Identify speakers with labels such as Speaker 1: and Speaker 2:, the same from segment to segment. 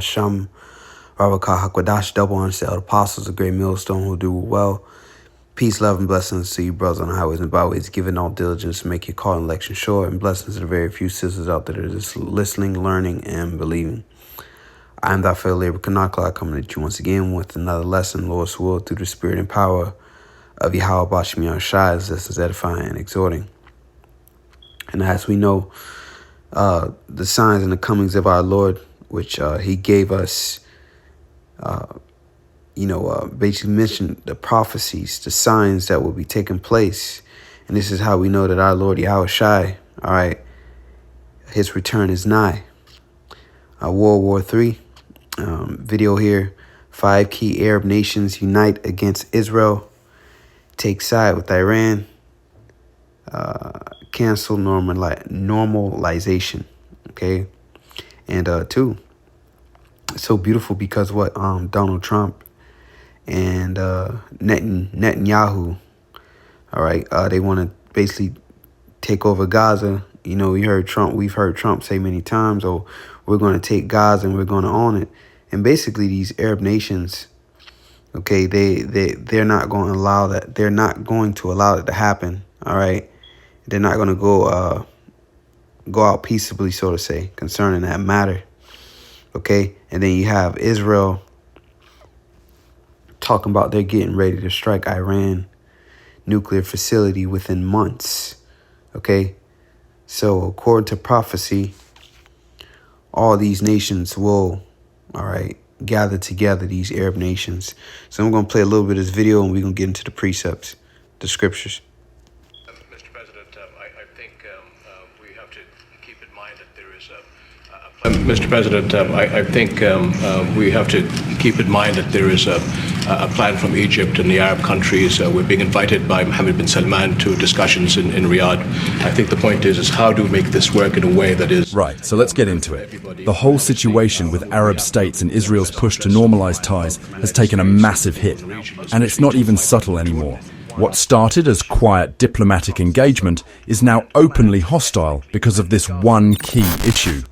Speaker 1: Hasham, Rabakah Hakwadash, double honors to the apostles, a great millstone who do well. Peace, love, and blessings to you, brothers on the highways and byways, giving all diligence to make your call and election sure, and blessings to the very few sisters out there that are just listening, learning, and believing. I am thy fellow labor Kanakla, coming at you once again with another lesson, Lord's will, through the spirit and power of Yahweh Bashmi Shai, as lessons edifying and exhorting. And as we know, the signs and the comings of our Lord, which he gave us, basically mentioned the prophecies, the signs that will be taking place. And this is how we know that our Lord Yahweh Shai, all right, his return is nigh. World War III video here. 5 key Arab nations unite against Israel. Take side with Iran. Cancel normalization. Okay. And 2, it's so beautiful because what Donald Trump and Netanyahu, all right, they want to basically take over Gaza. You know, we've heard Trump say many times, oh, we're going to take Gaza and we're going to own it. And basically these Arab nations, okay, they're not going to allow that. They're not going to allow it to happen. All right. They're not going to go out peaceably, so to say, concerning that matter. Okay. And then you have Israel talking about they're getting ready to strike Iran nuclear facility within months. Okay. So according to prophecy, all these nations will, all right, gather together, these Arab nations. So I'm going to play a little bit of this video and we're going to get into the precepts, the scriptures.
Speaker 2: Mr. President, I think we have to keep in mind that there is Mr. President, I think we have to keep in mind that there is a plan from Egypt and the Arab countries. We're being invited by Mohammed bin Salman to discussions in Riyadh. I think the point is how do we make this work in a way that is...
Speaker 3: Right, so let's get into it. The whole situation with Arab states and Israel's push to normalize ties has taken a massive hit. And it's not even subtle anymore. What started as quiet diplomatic engagement is now openly hostile because of this one key issue.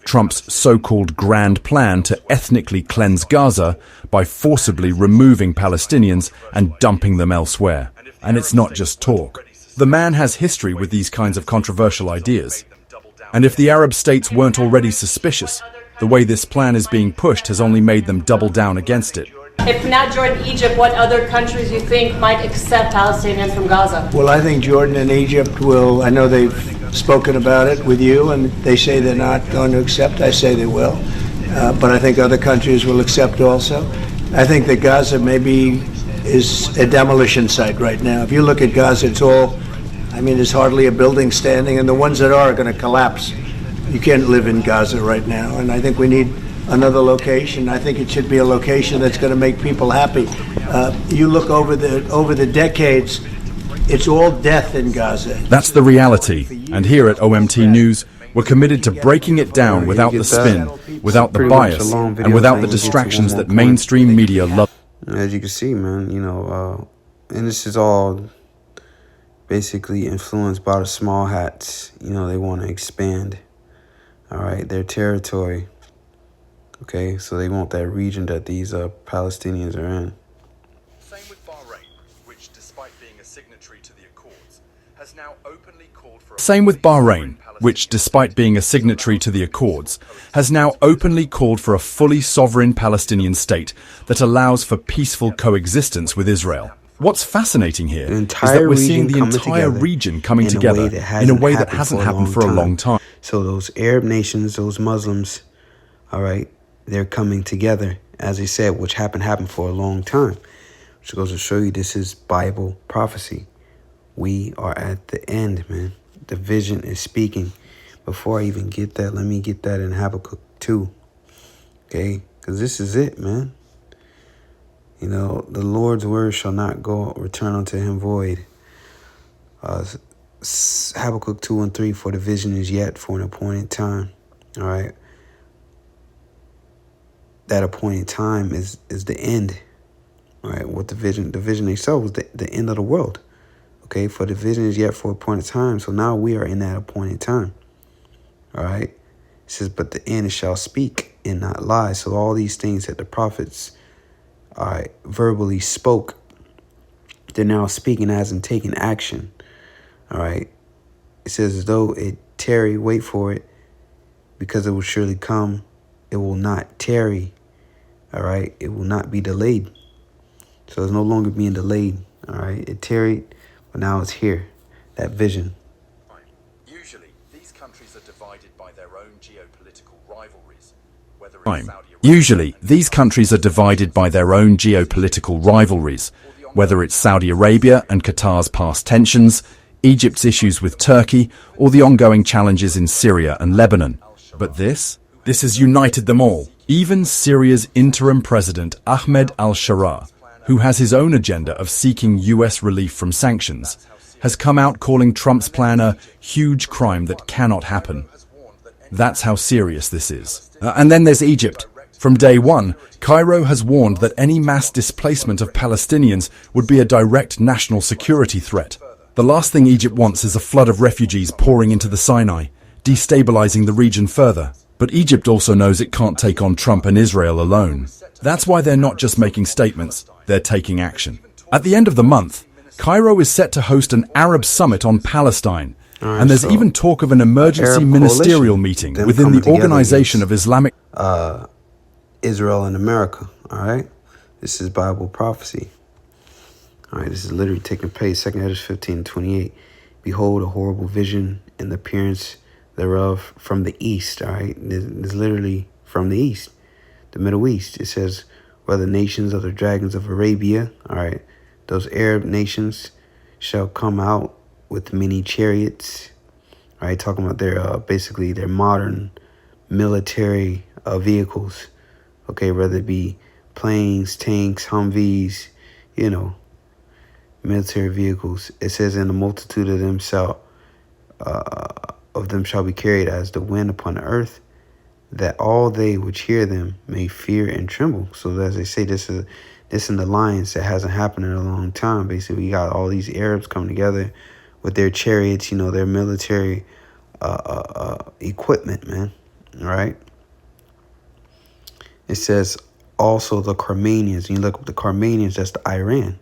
Speaker 3: Trump's so-called grand plan to ethnically cleanse Gaza by forcibly removing Palestinians and dumping them elsewhere. And it's not just talk. The man has history with these kinds of controversial ideas. And if the Arab states weren't already suspicious, the way this plan is being pushed has only made them double down against it.
Speaker 4: If not Jordan, Egypt, what other countries you think might accept Palestinians from Gaza?
Speaker 5: Well, I think Jordan and Egypt will. I know they've spoken about it with you, and they say they're not going to accept. I say they will. But I think other countries will accept also. I think that Gaza maybe is a demolition site right now. If you look at Gaza, it's all, there's hardly a building standing, and the ones that are going to collapse. You can't live in Gaza right now, and I think we need another location. I think it should be a location that's going to make people happy. You look over the decades, it's all death in Gaza.
Speaker 3: That's the reality. And here at OMT News, we're committed to breaking it down without the spin, without the bias, and without the distractions that mainstream media love.
Speaker 1: As you can see, man, and this is all basically influenced by the small hats. They want to expand, all right, their territory. Okay, so they want that region that these Palestinians are in.
Speaker 3: Same with Bahrain, which despite being a signatory to the Accords, has now openly called for a fully sovereign Palestinian state that allows for peaceful coexistence with Israel. What's fascinating here is that we're seeing the entire region coming together in a way that hasn't happened for a long time.
Speaker 1: So those Arab nations, those Muslims, all right, they're coming together, as he said, which happened for a long time. Which goes to show you this is Bible prophecy. We are at the end, man. The vision is speaking. Before I even get that, let me get that in Habakkuk 2. Okay? Because this is it, man. The Lord's word shall not return unto him void. Habakkuk 2 and 3, for the vision is yet for an appointed time. All right? That appointed time is the end. All right, what the vision they saw was the end of the world. Okay, for the vision is yet for appointed time. So now we are in that appointed time. All right. It says, but the end shall speak and not lie. So all these things that the prophets verbally spoke, they're now speaking as in taking action. All right. It says, as though it tarry, wait for it, because it will surely come. It will not tarry. All right. It will not be delayed. So it's no longer being delayed. All right. It tarried, but now it's here. That vision.
Speaker 3: Usually, these countries are divided by their own geopolitical rivalries. Usually, these countries are divided by their own geopolitical rivalries, whether it's Saudi Arabia and Qatar's past tensions, Egypt's issues with Turkey, or the ongoing challenges in Syria and Lebanon. But this has united them all. Even Syria's interim president, Ahmed al-Sharaa, who has his own agenda of seeking US relief from sanctions, has come out calling Trump's plan a huge crime that cannot happen. That's how serious this is. And then there's Egypt. From day one, Cairo has warned that any mass displacement of Palestinians would be a direct national security threat. The last thing Egypt wants is a flood of refugees pouring into the Sinai, destabilizing the region further. But Egypt also knows it can't take on Trump and Israel alone. That's why they're not just making statements, they're taking action. At the end of the month, Cairo is set to host an Arab summit on Palestine, and there's even talk of an emergency ministerial meeting within the Organization of Islamic...
Speaker 1: Israel and America, all right? This is Bible prophecy. All right, this is literally taking place, 2 Esdras 15:28. Behold, a horrible vision in the appearance thereof from the east, all right? This is literally from the east, the Middle East. It says, where the nations of the dragons of Arabia, all right, those Arab nations shall come out with many chariots, all right, talking about their, basically their modern military vehicles, okay, whether it be planes, tanks, Humvees, you know, military vehicles. It says, and the multitude of them shall be carried as the wind upon the earth, that all they which hear them may fear and tremble. So as they say, this is an alliance that hasn't happened in a long time. Basically, we got all these Arabs coming together with their chariots, you know, their military equipment, man. All right. It says also the Carmanians. And you look up the Carmanians, that's the Iran.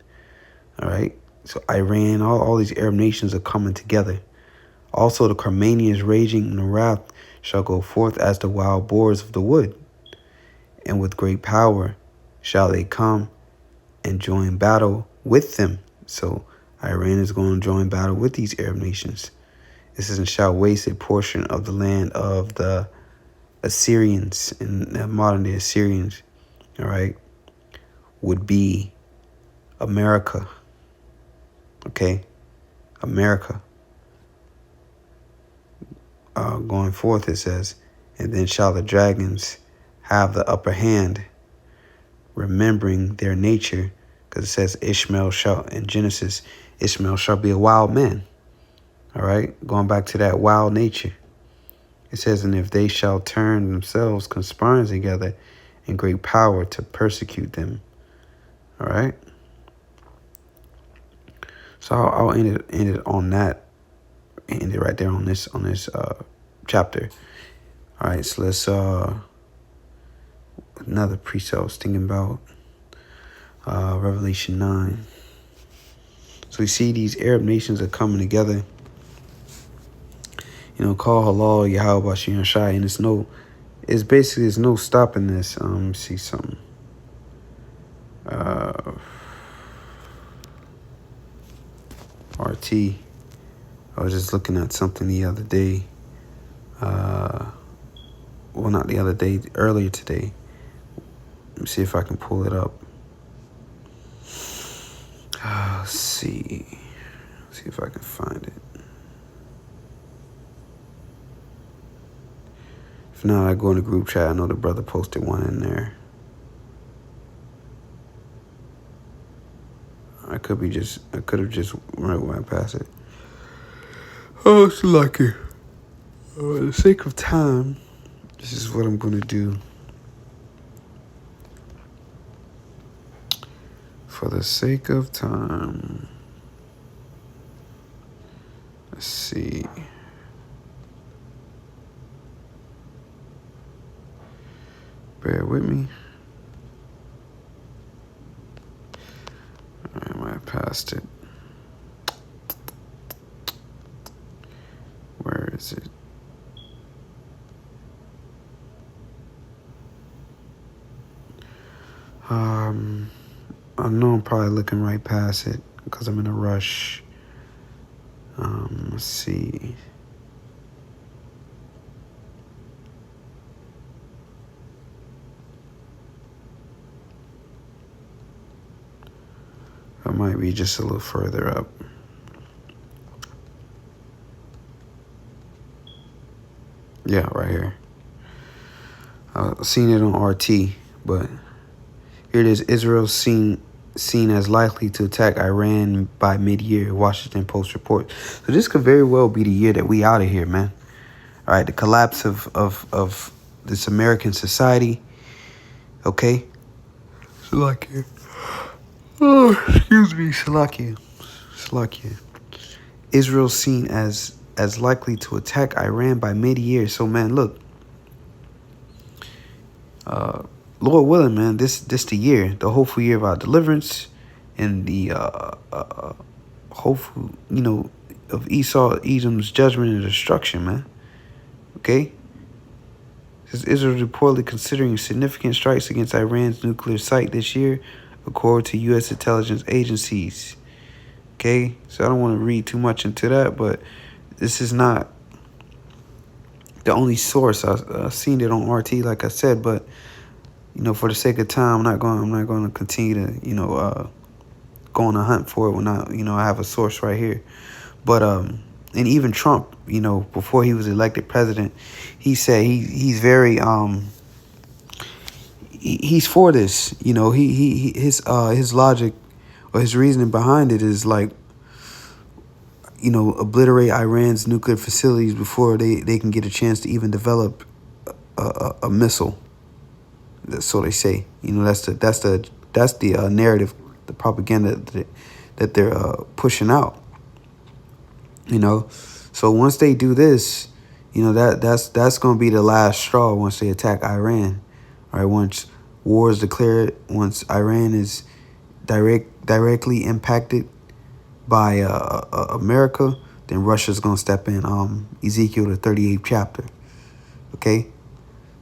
Speaker 1: All right. So Iran, all these Arab nations are coming together. Also the Carmanians raging in the wrath shall go forth as the wild boars of the wood. And with great power shall they come and join battle with them. So Iran is going to join battle with these Arab nations. This is and shall waste a portion of the land of the Assyrians, and the modern day Assyrians, all right, would be America. Okay, America. Going forth, it says, and then shall the dragons have the upper hand, remembering their nature, because it says Ishmael shall, in Genesis, Ishmael shall be a wild man. All right, going back to that wild nature. It says, and if they shall turn themselves conspiring together in great power to persecute them. All right. So I'll end it on that. End it right there on this chapter. All right. So let's another precept I was thinking about, Revelation 9. So we see these Arab nations are coming together. You know, call halal Yahweh Bashiyan Shai, and there's no stopping this. Let me see something. RT. I was just looking at something the other day. Well, not the other day, earlier today. Let me see if I can pull it up. Let's see. See if I can find it. If not, I go in the group chat. I know the brother posted one in there. I could have just run right past it. Oh, it's lucky. For the sake of time, this is what I'm going to do. For the sake of time. Let's see. Bear with me. I might have passed it. Where is it? I know I'm probably looking right past it because I'm in a rush. Let's see. I might be just a little further up. Yeah, right here. I've seen it on RT, but here it is. Israel seen as likely to attack Iran by mid-year, Washington Post report. So this could very well be the year that we out of here, man. All right, the collapse of this American society. Okay. Salakia. Oh, excuse me, Salakia. Israel seen as likely to attack Iran by mid-year. So, man, look. Lord willing, man, this the year, the hopeful year of our deliverance, and the hopeful, of Edom's judgment and destruction, man. Okay. Says Israel reportedly considering significant strikes against Iran's nuclear site this year, according to U.S. intelligence agencies. Okay, so I don't want to read too much into that, but this is not the only source. I've seen it on RT, like I said, but for the sake of time, I'm not going to continue to go on a hunt for it when I have a source right here. But and even Trump, before he was elected president, he said he's very he's for this. His logic or his reasoning behind it is like, obliterate Iran's nuclear facilities before they can get a chance to even develop a missile. So they say. That's the narrative, the propaganda that they're pushing out. So once they do this, that's going to be the last straw. Once they attack Iran, all right. Once war is declared, once Iran is directly impacted by America, then Russia's going to step in. Ezekiel, the 38th chapter. Okay,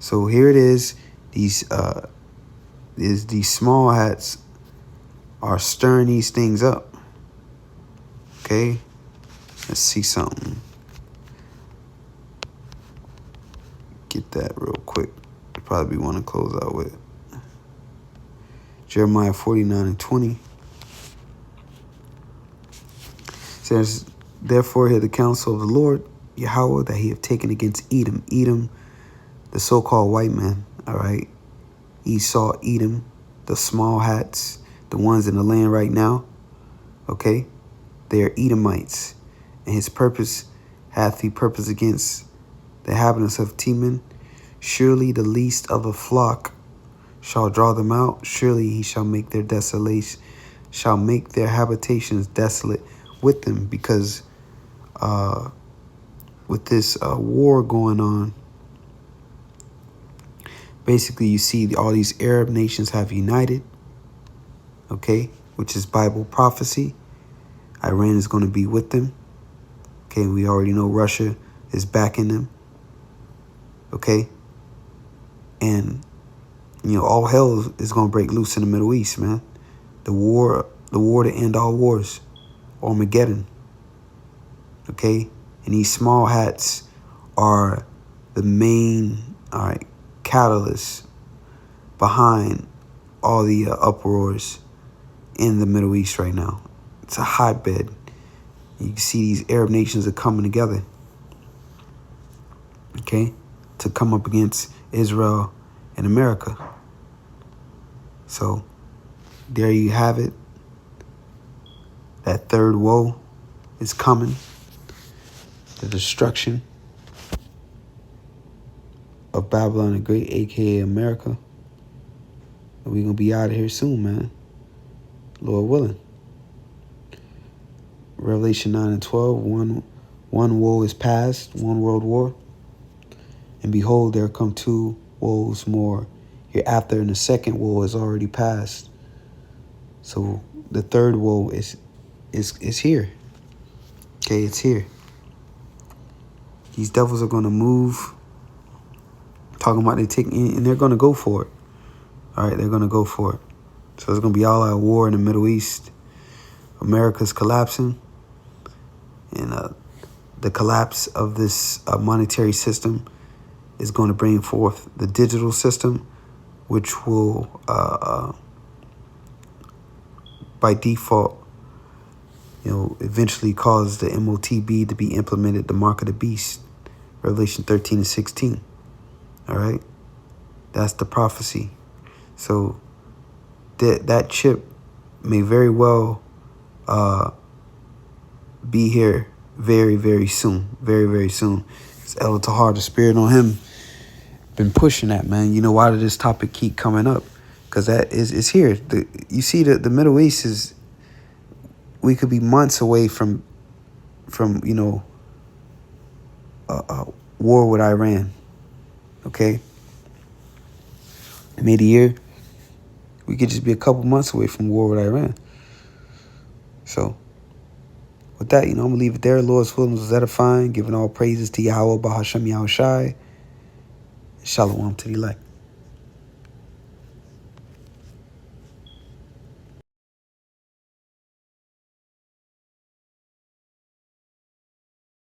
Speaker 1: so here it is. These small hats are stirring these things up. Okay, let's see something. Get that real quick. Probably want to close out with Jeremiah 49:20. Says, therefore hear the counsel of the Lord Yahweh that he have taken against Edom. Edom, the so-called white man, all right? Esau, Edom, the small hats, the ones in the land right now, okay? They are Edomites. And his purpose hath he purpose against the inhabitants of Teman. Surely the least of the flock shall draw them out. Surely he shall make their desolation, shall make their habitations desolate with them, because with this war going on, basically you see all these Arab nations have united, okay, which is Bible prophecy. Iran is going to be with them. Okay, we already know Russia is backing them. Okay, and all hell is going to break loose in the Middle East, man. The war to end all wars, Armageddon. Okay, and these small hats are the main, catalysts behind all the uproars in the Middle East right now. It's a hotbed. You can see these Arab nations are coming together, okay, to come up against Israel and America. So there you have it. That third woe is coming. The destruction of Babylon the Great, a.k.a. America. And we're going to be out of here soon, man. Lord willing. Revelation 9:12, one woe is past, one world war. And behold, there come two woes more. hereafter, and the second woe is already passed. So the third woe is here. Okay, it's here. These devils are gonna move. Talking about they taking, and they're gonna go for it. All right, they're gonna go for it. So it's gonna be all out war in the Middle East. America's collapsing, and the collapse of this monetary system is going to bring forth the digital system, which will, by default, eventually cause the MOTB to be implemented, the mark of the beast, Revelation 13 and 16. All right, that's the prophecy. So that chip may very well be here very, very soon. Very, very soon. It's El Tahar, the spirit on him, been pushing that, man. Why did this topic keep coming up? Because that is here. You see, the Middle East is, we could be months away from war with Iran. Okay? Maybe a year. We could just be a couple months away from war with Iran. So, with that, I'm going to leave it there. Lord's will was edifying, giving all praises to Yahweh, Bahashem Yahushai. Shalom to the elect.